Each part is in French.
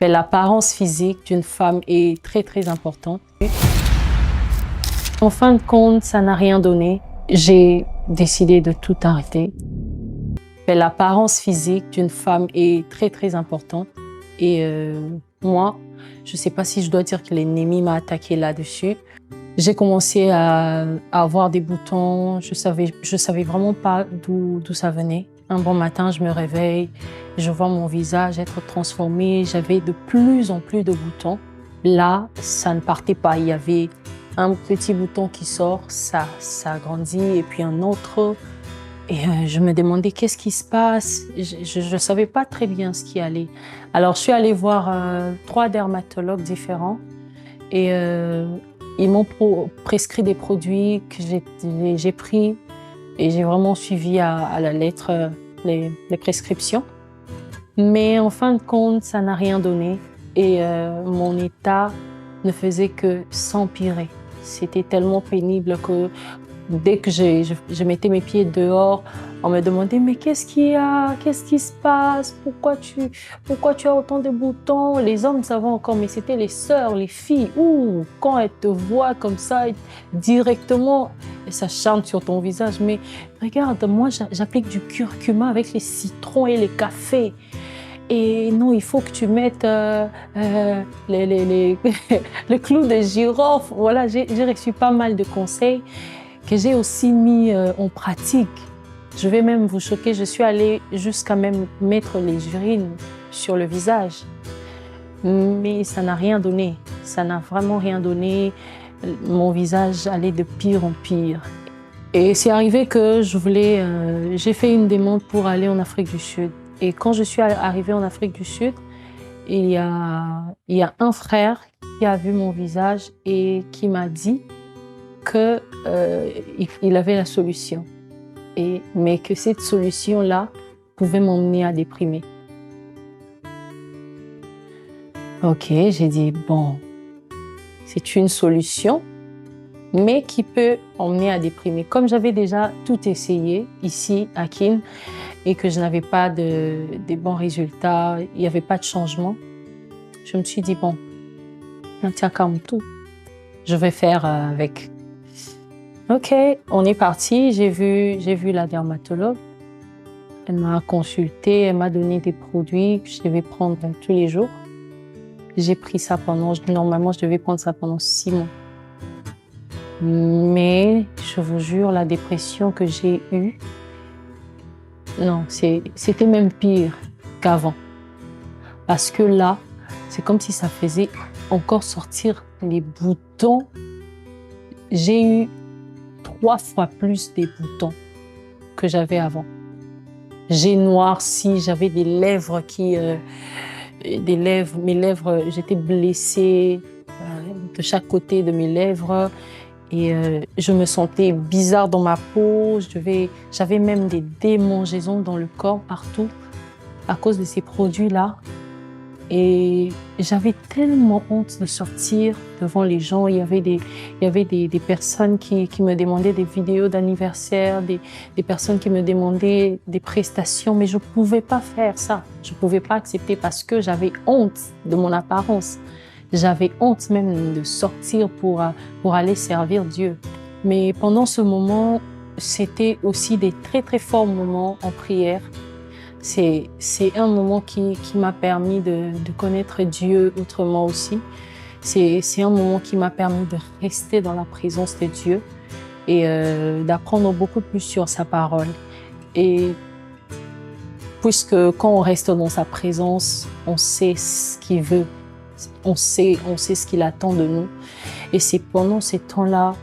L'apparence physique d'une femme est très très importante. En fin de compte, ça n'a rien donné. J'ai décidé de tout arrêter. L'apparence physique d'une femme est très très importante. Et moi, je ne sais pas si je dois dire que l'ennemi m'a attaqué là-dessus. J'ai commencé à avoir des boutons. Je savais vraiment pas d'où ça venait. Un bon matin, je me réveille, je vois mon visage être transformé. J'avais de plus en plus de boutons. Là, ça ne partait pas. Il y avait un petit bouton qui sort, ça grandit, et puis un autre. Et je me demandais qu'est-ce qui se passe. Je ne savais pas très bien ce qui allait. Alors, je suis allée voir 3 dermatologues différents. Et ils m'ont prescrit des produits que j'ai pris. Et j'ai vraiment suivi à la lettre les prescriptions. Mais en fin de compte, ça n'a rien donné. Et mon état ne faisait que s'empirer. C'était tellement pénible que dès que je mettais mes pieds dehors, on me demandait « Mais qu'est-ce qu'il y a? Qu'est-ce qui se passe? Pourquoi tu as autant de boutons ?» Les hommes savaient encore, mais c'était les sœurs, les filles. Ouh, quand elles te voient comme ça, directement, et ça charme sur ton visage. Mais regarde, moi, j'applique du curcuma avec les citrons et les cafés. Et non, il faut que tu mettes le clou de girofle. Voilà, j'ai reçu pas mal de conseils que j'ai aussi mis en pratique. Je vais même vous choquer, je suis allée jusqu'à même mettre les urines sur le visage. Mais ça n'a rien donné, ça n'a vraiment rien donné. Mon visage allait de pire en pire. Et c'est arrivé que j'ai fait une demande pour aller en Afrique du Sud. Et quand je suis arrivée en Afrique du Sud, il y a un frère qui a vu mon visage et qui m'a dit qu'il avait la solution. Mais que cette solution-là pouvait m'emmener à déprimer. Ok, j'ai dit, bon, c'est une solution, mais qui peut emmener à déprimer. Comme j'avais déjà tout essayé ici à Kin et que je n'avais pas de bons résultats, il n'y avait pas de changement, je me suis dit, bon, tiens, calme tout, je vais faire avec. Ok, on est parti, j'ai vu la dermatologue. Elle m'a consultée, elle m'a donné des produits que je devais prendre tous les jours. J'ai pris ça normalement je devais prendre ça pendant 6 mois. Mais je vous jure, la dépression que j'ai eue, non, c'était même pire qu'avant. Parce que là, c'est comme si ça faisait encore sortir les boutons. J'ai eu 3 fois plus des boutons que j'avais avant. J'ai noirci, j'avais des lèvres mes lèvres, j'étais blessée de chaque côté de mes lèvres et je me sentais bizarre dans ma peau. J'avais même des démangeaisons dans le corps partout à cause de ces produits-là. Et j'avais tellement honte de sortir devant les gens. Il y avait des personnes qui me demandaient des vidéos d'anniversaire, des personnes qui me demandaient des prestations, mais je ne pouvais pas faire ça. Je ne pouvais pas accepter parce que j'avais honte de mon apparence. J'avais honte même de sortir pour aller servir Dieu. Mais pendant ce moment, c'était aussi des très très forts moments en prière. C'est un moment qui m'a permis de connaître Dieu autrement aussi. C'est un moment qui m'a permis de rester dans la présence de Dieu et d'apprendre beaucoup plus sur sa parole. Et puisque quand on reste dans sa présence, on sait ce qu'il veut, on sait ce qu'il attend de nous. Et c'est pendant ces temps-là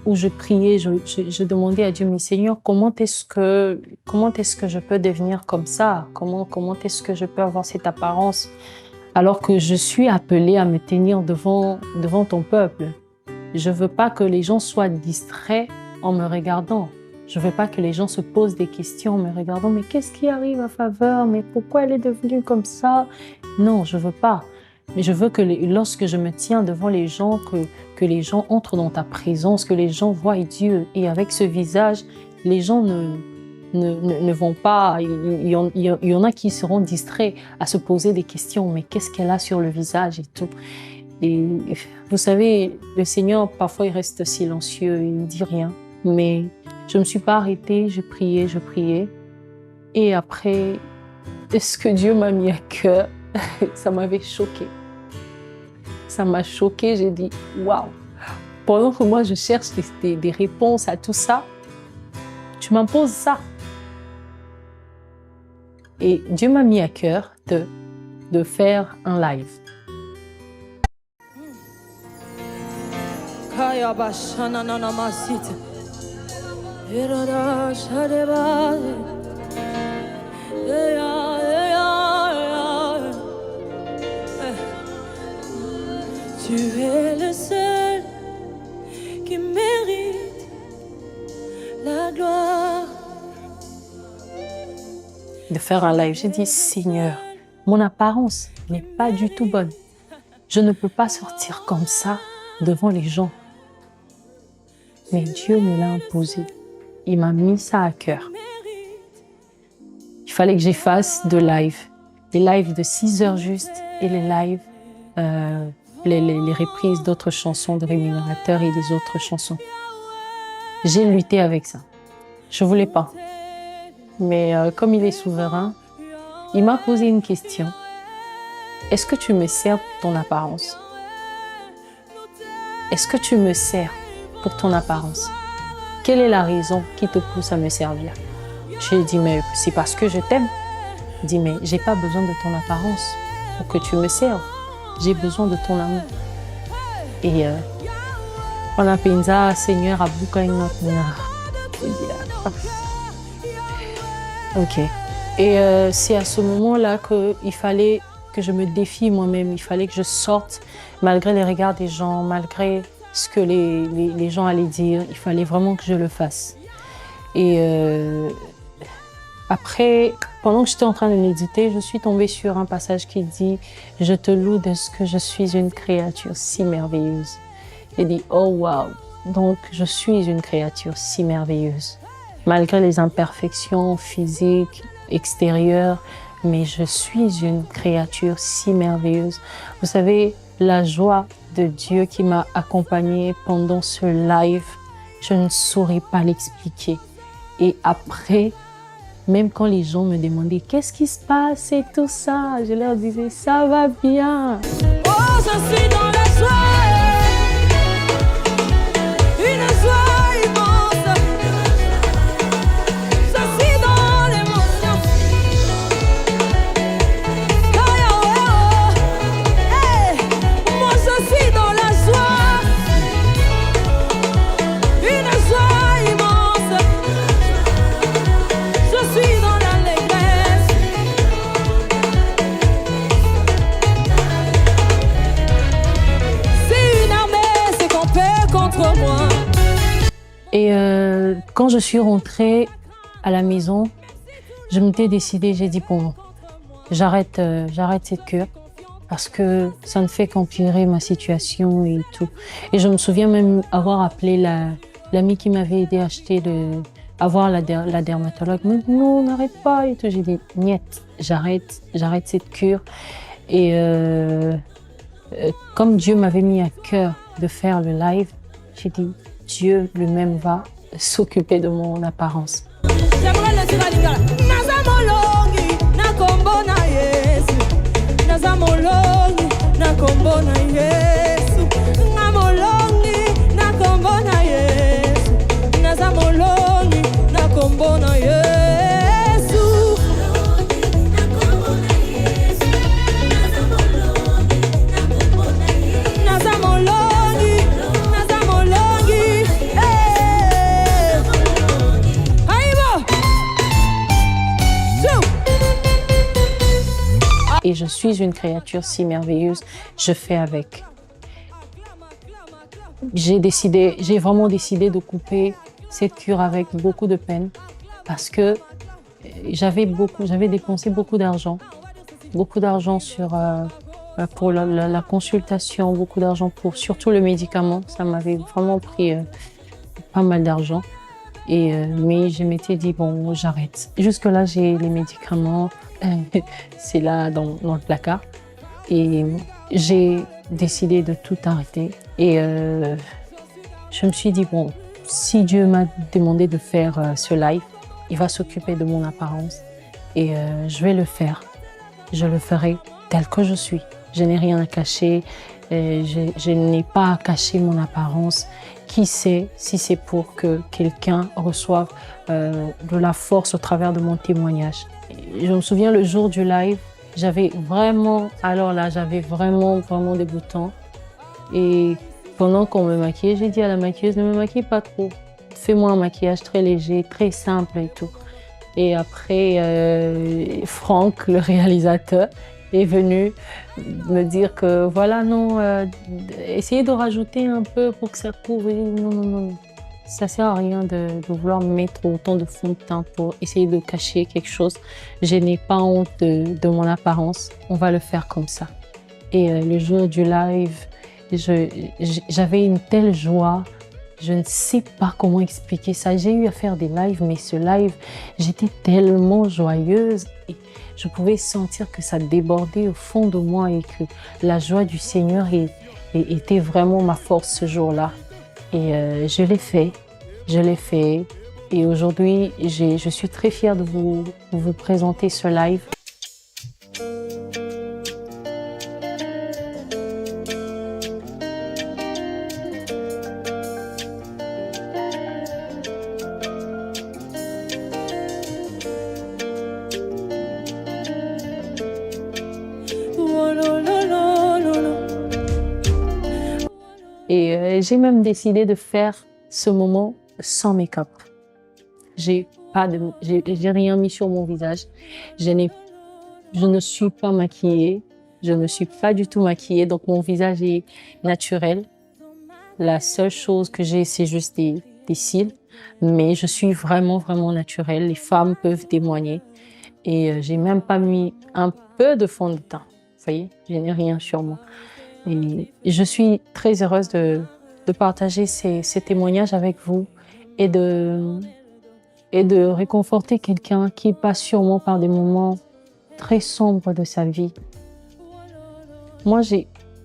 où je priais, je demandais à Dieu, mais Seigneur, comment est-ce que je peux devenir comme ça? Comment est-ce que je peux avoir cette apparence alors que je suis appelée à me tenir devant ton peuple? Je veux pas que les gens soient distraits en me regardant. Je veux pas que les gens se posent des questions en me regardant. Mais qu'est-ce qui arrive à Faveur? Mais pourquoi elle est devenue comme ça? Non, je veux pas. Mais je veux que lorsque je me tiens devant les gens, que les gens entrent dans ta présence, que les gens voient Dieu. Et avec ce visage, les gens ne vont pas, il y en a qui seront distraits à se poser des questions, mais qu'est-ce qu'elle a sur le visage et tout. Et vous savez, le Seigneur, parfois, il reste silencieux, il ne dit rien. Mais je ne me suis pas arrêtée, je priais. Et après, ce que Dieu m'a mis à cœur, ça m'avait choquée. Ça m'a choquée, j'ai dit, waouh! Pendant que moi, je cherche des réponses à tout ça, tu m'imposes ça. Et Dieu m'a mis à cœur de faire un live. Tu es le seul qui mérite la gloire. De faire un live, j'ai dit, Seigneur, mon apparence n'est pas du tout bonne. Je ne peux pas sortir comme ça devant les gens. Mais Dieu me l'a imposé. Il m'a mis ça à cœur. Il fallait que j'efface de live. Les lives de 6 heures juste et les lives, les reprises d'autres chansons de Rémunérateur et des autres chansons. J'ai lutté avec ça. Je ne voulais pas. Mais comme il est souverain, il m'a posé une question. Est-ce que tu me sers pour ton apparence? Est-ce que tu me sers pour ton apparence? Quelle est la raison qui te pousse à me servir? J'ai dit, mais c'est parce que je t'aime. Il dit, mais j'ai pas besoin de ton apparence pour que tu me serves. J'ai besoin de ton amour. Et on a pensé, Seigneur, à Bukaina. Ok. Et c'est à ce moment-là qu'il fallait que je me défie moi-même. Il fallait que je sorte, malgré les regards des gens, malgré ce que les gens allaient dire. Il fallait vraiment que je le fasse. Et après, pendant que j'étais en train de méditer, je suis tombée sur un passage qui dit « Je te loue de ce que je suis une créature si merveilleuse. » J'ai dit « Oh wow !» Donc, je suis une créature si merveilleuse. Malgré les imperfections physiques, extérieures, mais je suis une créature si merveilleuse. Vous savez, la joie de Dieu qui m'a accompagnée pendant ce live, je ne saurais pas l'expliquer. Et après, même quand les gens me demandaient « Qu'est-ce qui se passe ?» et tout ça, je leur disais « Ça va bien. » Oh, je suis dans la joie, une joie immense. Je suis dans l'émotion. Oh, oh, oh. Hey, moi je suis dans la joie, une joie immense. Je suis dans l'allégresse. C'est une armée, c'est campé contre moi. Et quand je suis rentrée à la maison, je m'étais décidée, j'ai dit bon, j'arrête cette cure parce que ça ne fait qu'empirer ma situation et tout. Et je me souviens même avoir appelé l'amie qui m'avait aidé à acheter avoir la dermatologue. Mais non, n'arrête pas et tout. J'ai dit niet, j'arrête cette cure. Et comme Dieu m'avait mis à cœur de faire le live, j'ai dit Dieu lui-même va s'occuper de mon apparence. Et je suis une créature si merveilleuse, je fais avec. J'ai vraiment décidé de couper cette cure avec beaucoup de peine parce que j'avais dépensé beaucoup d'argent pour la consultation, beaucoup d'argent pour surtout le médicament. Ça m'avait vraiment pris pas mal d'argent. Mais je m'étais dit, bon, j'arrête. Jusque-là, j'ai les médicaments, c'est là dans le placard. Et j'ai décidé de tout arrêter. Et je me suis dit, bon, si Dieu m'a demandé de faire ce live, il va s'occuper de mon apparence. Et je vais le faire. Je le ferai tel que je suis. Je n'ai rien à cacher. Je n'ai pas à cacher mon apparence. Qui sait si c'est pour que quelqu'un reçoive de la force au travers de mon témoignage. Et je me souviens le jour du live, j'avais vraiment des boutons. Et pendant qu'on me maquillait, j'ai dit à la maquilleuse, ne me maquille pas trop. Fais-moi un maquillage très léger, très simple et tout. Et après, Franck, le réalisateur, est venu me dire que voilà, non, essayez de rajouter un peu pour que ça couvre. Non, ça sert à rien de vouloir mettre autant de fond de teint pour essayer de cacher quelque chose. Je n'ai pas honte de mon apparence, on va le faire comme ça. Et le jour du live, j'avais une telle joie. Je ne sais pas comment expliquer ça. J'ai eu à faire des lives, mais ce live, j'étais tellement joyeuse et je pouvais sentir que ça débordait au fond de moi et que la joie du Seigneur était vraiment ma force ce jour-là. Et je l'ai fait. Et aujourd'hui, je suis très fière de vous présenter ce live. Et j'ai même décidé de faire ce moment sans make-up. J'ai rien mis sur mon visage. Je ne suis pas maquillée. Je ne suis pas du tout maquillée. Donc mon visage est naturel. La seule chose que j'ai, c'est juste des cils. Mais je suis vraiment naturelle. Les femmes peuvent témoigner. Et j'ai même pas mis un peu de fond de teint. Vous voyez, je n'ai rien sur moi. Et je suis très heureuse de partager ces témoignages avec vous et de réconforter quelqu'un qui passe sûrement par des moments très sombres de sa vie. Moi,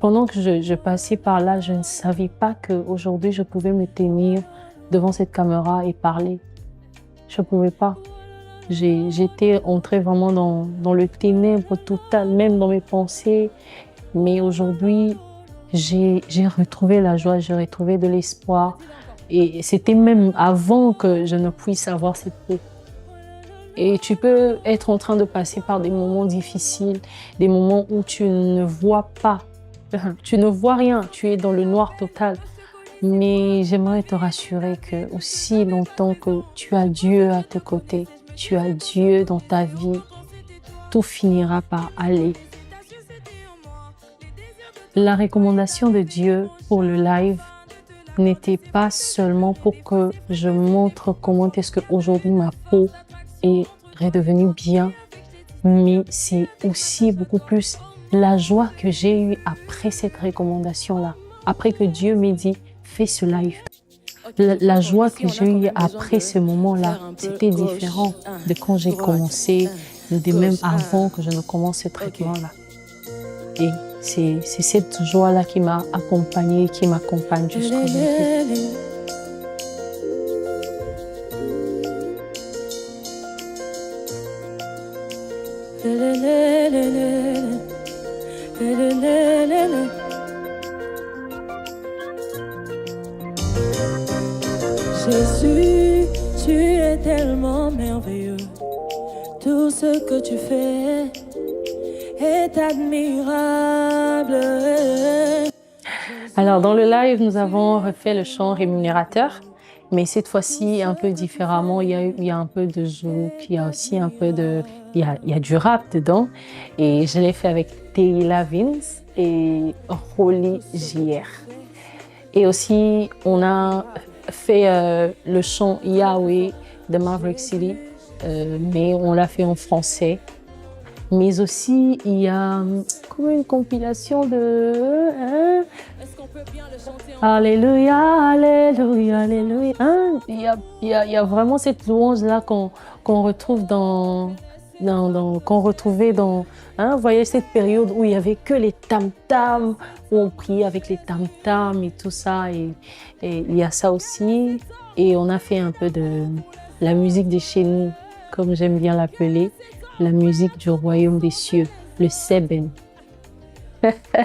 pendant que je passais par là, je ne savais pas qu'aujourd'hui, je pouvais me tenir devant cette caméra et parler. Je ne pouvais pas. J'étais entrée vraiment dans le ténèbre total, même dans mes pensées. Mais aujourd'hui, j'ai retrouvé la joie, j'ai retrouvé de l'espoir. Et c'était même avant que je ne puisse avoir cette paix. Et tu peux être en train de passer par des moments difficiles, des moments où tu ne vois pas, tu ne vois rien, tu es dans le noir total. Mais j'aimerais te rassurer que aussi longtemps que tu as Dieu à tes côtés, tu as Dieu dans ta vie, tout finira par aller. La recommandation de Dieu pour le live n'était pas seulement pour que je montre comment est-ce qu'aujourd'hui ma peau est redevenue bien, mais c'est aussi beaucoup plus la joie que j'ai eue après cette recommandation-là, après que Dieu m'ait dit « fais ce live ». La joie que j'ai eue après ce moment-là, c'était différent de quand j'ai commencé, de même avant que je ne commence ce traitement-là. Et c'est cette joie-là qui m'a accompagnée, qui m'accompagne jusqu'aujourd'hui. Jésus, tu es tellement merveilleux. Tout ce que tu fais est admirable. Alors, dans le live, nous avons refait le chant rémunérateur, mais cette fois-ci un peu différemment. Il y a un peu de zouk, il y a aussi un peu il y a du rap dedans. Et je l'ai fait avec Taylor Vince et Rolly JR. Et aussi, on a fait le chant Yahweh de Maverick City, mais on l'a fait en français. Mais aussi, il y a comme une compilation de... Est-ce qu'on peut bien le chanter en Alléluia, Alléluia, Alléluia. Il y a vraiment cette louange-là qu'on retrouve qu'on retrouvait dans, vous voyez, cette période où il y avait que les tam-tams, où on priait avec les tam-tams et tout ça. Et il y a ça aussi. Et on a fait un peu de la musique de chez nous, comme j'aime bien l'appeler, la musique du royaume des cieux, le Seben.